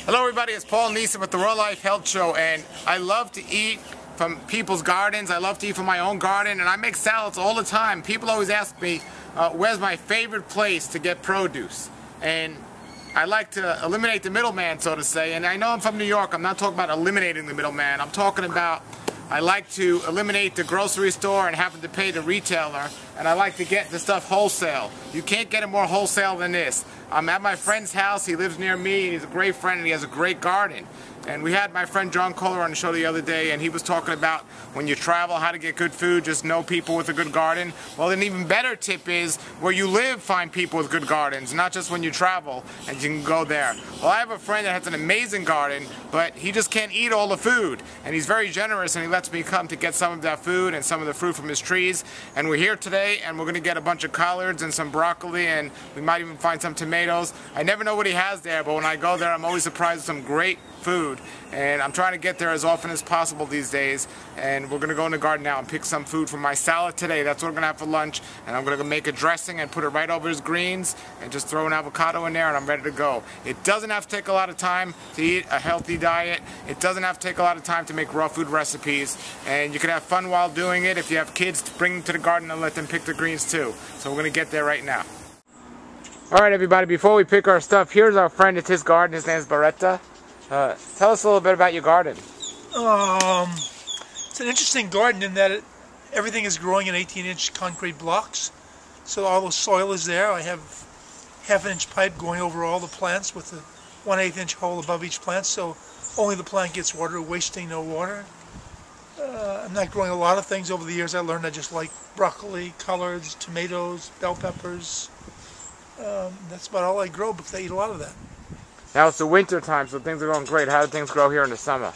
Hello everybody, it's Paul Neeson with the Raw Life Health Show, and I love to eat from people's gardens. I love to eat from my own garden, and I make salads all the time. People always ask me, where's my favorite place to get produce? And I like to eliminate the middleman, so to say, and I know I'm from New York. I'm not talking about eliminating the middleman. I'm talking about I like to eliminate the grocery store and having to pay the retailer, and I like to get the stuff wholesale. You can't get it more wholesale than this. I'm at my friend's house. He lives near me. He's a great friend, and he has a great garden. And we had my friend John Kohler on the show the other day, and he was talking about when you travel, how to get good food, just know people with a good garden. Well, an even better tip is where you live, find people with good gardens, not just when you travel and you can go there. Well, I have a friend that has an amazing garden, but he just can't eat all the food. And he's very generous, and he lets me come to get some of that food and some of the fruit from his trees. And we're here today, and we're going to get a bunch of collards and some broccoli, and we might even find some tomatoes. I never know what he has there, but when I go there, I'm always surprised with some great food, and I'm trying to get there as often as possible these days. And we're gonna go in the garden now and pick some food for my salad today. That's what I'm gonna have for lunch, and I'm gonna go make a dressing and put it right over his greens and just throw an avocado in there, and I'm ready to go. It doesn't have to take a lot of time to eat a healthy diet. It doesn't have to take a lot of time to make raw food recipes, and you can have fun while doing it. If you have kids, bring them to the garden and let them pick the greens too. So we're gonna get there right now. Alright everybody, before we pick our stuff, here's our friend. It's his garden. His name's Baretta. Tell us a little bit about your garden. It's an interesting garden in that everything is growing in 18-inch concrete blocks. So all the soil is there. I have half-inch pipe going over all the plants with a 1/8-inch hole above each plant, so only the plant gets water, wasting no water. I'm not growing a lot of things. Over the years I learned I just like broccoli, collards, tomatoes, bell peppers. That's about all I grow because I eat a lot of that. Now it's the winter time, so things are going great. How do things grow here in the summer?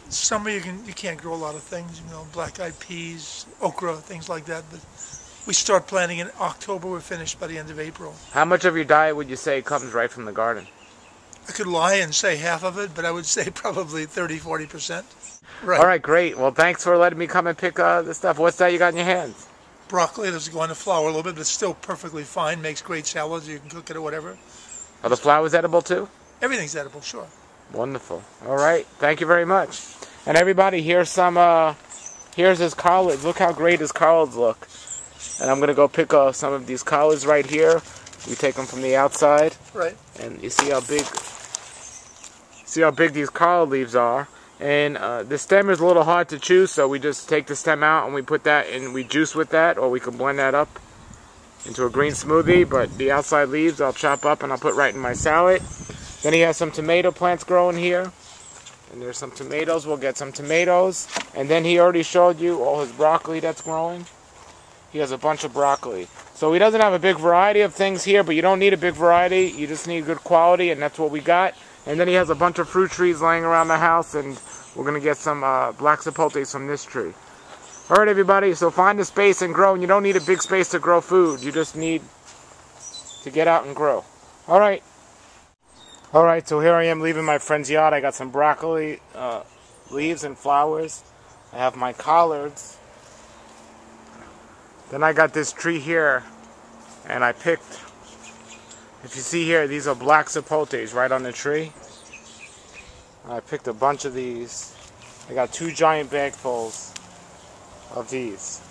Summer you can't grow a lot of things, black-eyed peas, okra, things like that. But we start planting in October. We're finished by the end of April. How much of your diet would you say comes right from the garden? I could lie and say half of it, but I would say probably 30–40%. Right. All right, great. Well, thanks for letting me come and pick the stuff. What's that you got in your hands? Broccoli. That's going to flower a little bit, but it's still perfectly fine. Makes great salads. You can cook it or whatever. Are the flowers edible too? Everything's edible, sure. Wonderful. All right. Thank you very much. And everybody, here's some. Here's his collards. Look how great his collards look. And I'm gonna go pick some of these collards right here. We take them from the outside. Right. And you see how big. See how big these collard leaves are. And the stem is a little hard to chew, so we just take the stem out and we put that in. We juice with that, or we can blend that up into a green smoothie. But the outside leaves I'll chop up and I'll put right in my salad. Then he has some tomato plants growing here. And there's some tomatoes. We'll get some tomatoes. And then he already showed you all his broccoli that's growing. He has a bunch of broccoli. So he doesn't have a big variety of things here, but you don't need a big variety. You just need good quality, and that's what we got. And then he has a bunch of fruit trees laying around the house, and we're going to get some black sapothes from this tree. All right, everybody, so find a space and grow. And you don't need a big space to grow food. You just need to get out and grow. All right. Alright, so here I am leaving my friend's yard. I got some broccoli leaves and flowers. I have my collards. Then I got this tree here, and I picked, if you see here, these are black sapothes right on the tree. I picked a bunch of these. I got 2 giant bagfuls of these.